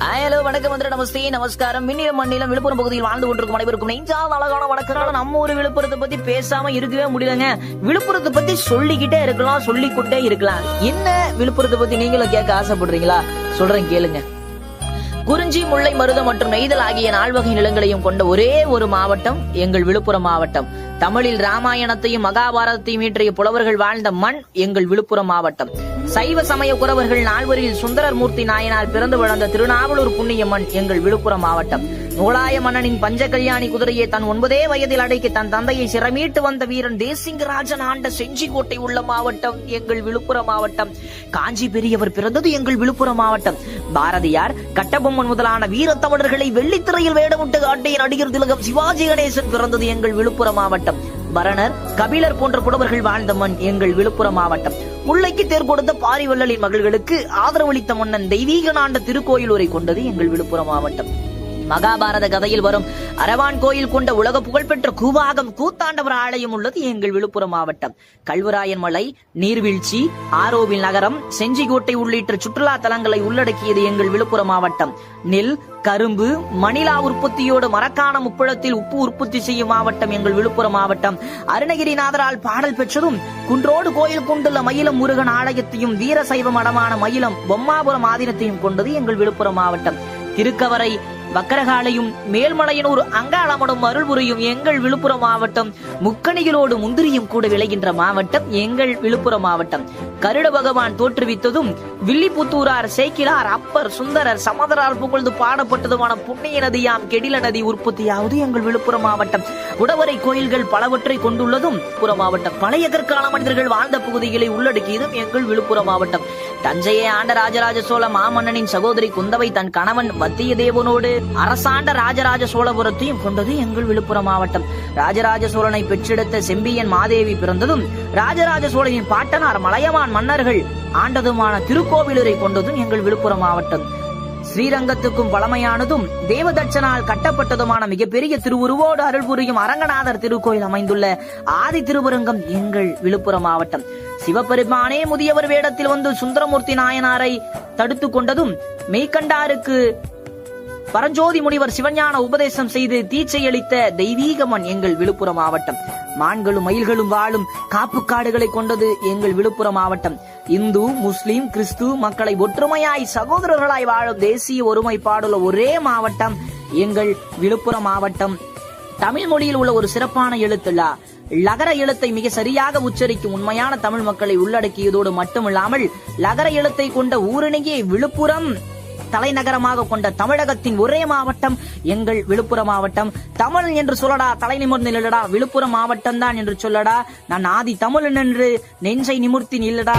Hello வணக்கம் வந்து நமஸ்தே நமஸ்காரம். மின்னிலம் மண்ணிலம் விழுப்புரம் பகுதியில் வாழ்ந்து கொண்டிருக்கும் அனைவருக்கும் நெஞ்சால் அழகான வணக்கங்கள். நம்ம ஒரு விழுப்புரத்தை பத்தி பேசாம இருக்கவே முடியலங்க. விழுப்புரத்தை பத்தி சொல்லிக்கிட்டே இருக்கலாம், சொல்லிக்கொண்டே இருக்கலாம். என்ன விழுப்புரத்தை பத்தி நீங்களும் கேட்க ஆசைப்படுறீங்களா? சொல்றேன் கேளுங்க. குறிஞ்சி, முல்லை, மருதம் மற்றும் நெய்தல் ஆகிய 4 வகை நிலங்களையும் கொண்ட ஒரே ஒரு மாவட்டம் எங்கள் விழுப்புரம் மாவட்டம். தமிழில் ராமாயணத்தையும் மகாபாரதத்தையும் இயற்றிய புலவர்கள் வாழ்ந்த மண் எங்கள் விழுப்புரம் மாவட்டம். சைவ சமய குறவர்கள் 4வரில் சுந்தரர் மூர்த்தி நாயனால் பிறந்து வளர்ந்த திருநாவலூர் புண்ணிய மண் எங்கள் விழுப்புரம் மாவட்டம். முகலாய மன்னனின் பஞ்ச கல்யாணி குதிரையை தன் 9 வயதில் அடக்கி தன் தந்தையை சிறமீட்டு வந்த வீரன் தேசிங்கராஜன் ஆண்ட செஞ்சிக்கோட்டை உள்ள மாவட்டம் எங்கள் விழுப்புரம் மாவட்டம். காஞ்சி பெரியவர் பிறந்தது எங்கள் விழுப்புரம் மாவட்டம். பாரதியார், கட்டபொம்மன் முதலான வீரத்தமிழர்களை வெள்ளித்திரையில் வேடமிட்டு காட்டிய நடிகர் திலகம் சிவாஜி கணேசன் பிறந்தது எங்கள் விழுப்புரம் மாவட்டம். பரணர், கபிலர் போன்ற புலவர்கள் வாழ்ந்த மண் எங்கள் விழுப்புரம் மாவட்டம். முல்லைக்கு தேர் கொடுத்த பாரிவள்ளலின் மகள்களுக்கு ஆதரவளித்த மன்னன் தெய்வீகனாண்ட திருக்கோயிலூரை கொண்டது எங்கள் விழுப்புரம் மாவட்டம். மகாபாரத கதையில் வரும் அரவான் கோயில் கொண்ட உலக புகழ்பெற்ற கூவாகம் கூத்தாண்டவர் ஆலயம் உள்ளது எங்கள் விழுப்புரம் மாவட்டம். கல்வராயன் மலை, நீர்வீழ்ச்சி, ஆரோவில் நகரம், செஞ்சிக்கோட்டை உள்ளிட்ட சுற்றுலா தலங்களை உள்ளடக்கியது எங்கள் விழுப்புரம் மாவட்டம். நெல், கரும்பு, மணிலா உற்பத்தியோடு மரக்காண முப்பழத்தில் உப்பு உற்பத்தி செய்யும் மாவட்டம் எங்கள் விழுப்புரம் மாவட்டம். அருணகிரிநாதரால் பாடல் பெற்றதும் குன்றோடு கோயில் கொண்டுள்ள மயிலம் முருகன் ஆலயத்தையும் வீரசைவ மடமான மயிலம் பொம்மாபுரம் ஆதீனத்தையும் கொண்டது எங்கள் விழுப்புரம் மாவட்டம். திருக்கவரை, வக்கரகாலையும் மேல்மலையனூர் அங்காளமடும் அருள்புரியும் எங்கள் விழுப்புரம் மாவட்டம். முக்கணிகளோடு முந்திரியும் கூட விளைகின்ற மாவட்டம் எங்கள் விழுப்புரம் மாவட்டம். கருட பகவான் தோற்றுவித்ததும் வில்லிபுத்தூரார், சேக்கிலார், அப்பர், சுந்தரர், சமதரால் புகழ்ந்து பாடப்பட்டதுமான புண்ணிய நதியாம் கெடில நதி உற்பத்தியாவது எங்கள் விழுப்புரம் மாவட்டம். குடவரை கோயில்கள் பலவற்றை கொண்டுள்ளதும் விழுப்புரம் மாவட்டம். பழைய கற்கால மனிதர்கள் வாழ்ந்த பகுதிகளை உள்ளடக்கியதும் எங்கள் விழுப்புரம் மாவட்டம். தஞ்சையை ஆண்ட ராஜராஜ சோழ மாமன்னனின் சகோதரி குந்தவை தன் கணவன் வத்தியத்தேவனோடு அரசாண்ட ராஜராஜ சோழபுரத்தையும் கொண்டது எங்கள் விழுப்புரம் மாவட்டம். ராஜராஜ சோழனை பெற்றெடுத்த செம்பியன் மாதேவி பிறந்ததும் ராஜராஜ சோழனின் பாட்டனார் மலையமான் மன்னர்கள் ஆண்டதுமான திருக்கோவிலூரை கொண்டதும் எங்கள் விழுப்புரம் மாவட்டம். ஸ்ரீரங்கத்துக்கும் பழமையானதும் தேவதட்சனால் கட்டப்பட்டதுமான மிகப்பெரிய திருவுருவோடு அருள் புரியும் அரங்கநாதர் திருக்கோயில் அமைந்துள்ள ஆதி திருவரங்கம் எங்கள் விழுப்புரம் மாவட்டம். சிவபெருமானே முதியவர் வேடத்தில் வந்து சுந்தரமூர்த்தி நாயனாரை தடுத்து கொண்டதும் மெய்கண்டாருக்கு பரஞ்சோதி முனிவர் சிவஞான உபதேசம் செய்து தீச்சையளித்த தெய்வீகமன் எங்கள் விழுப்புரம் மாவட்டம். மான்களும் மயில்களும் வாழும் காப்பு காடுகளை கொண்டது எங்கள் விழுப்புரம் மாவட்டம். இந்து, முஸ்லிம், கிறிஸ்து மக்களை ஒற்றுமையாய் சகோதரர்களாய் வாழும் தேசிய ஒருமைப்பாடுள்ள ஒரே மாவட்டம் எங்கள் விழுப்புரம் மாவட்டம். தமிழ் மொழியில் உள்ள ஒரு சிறப்பான எழுத்துலா லகர எழுத்தை மிக சரியாக உச்சரிக்கும் உண்மையான தமிழ் மக்களை உள்ளடக்கியதோடு மட்டுமில்லாமல் லகர எழுத்தை கொண்ட ஊரணியே விழுப்புரம் தலைநகரமாக கொண்ட தமிழகத்தின் ஒரே மாவட்டம் எங்கள் விழுப்புரம் மாவட்டம். தமிழ் என்று சொல்லடா, தலை நிமிர்ந்து நில்லடா, விழுப்புரம் மாவட்டம் தான் என்று சொல்லடா, நான் ஆதி தமிழன் என்று நெஞ்சை நிமிர்த்தி நில்லடா.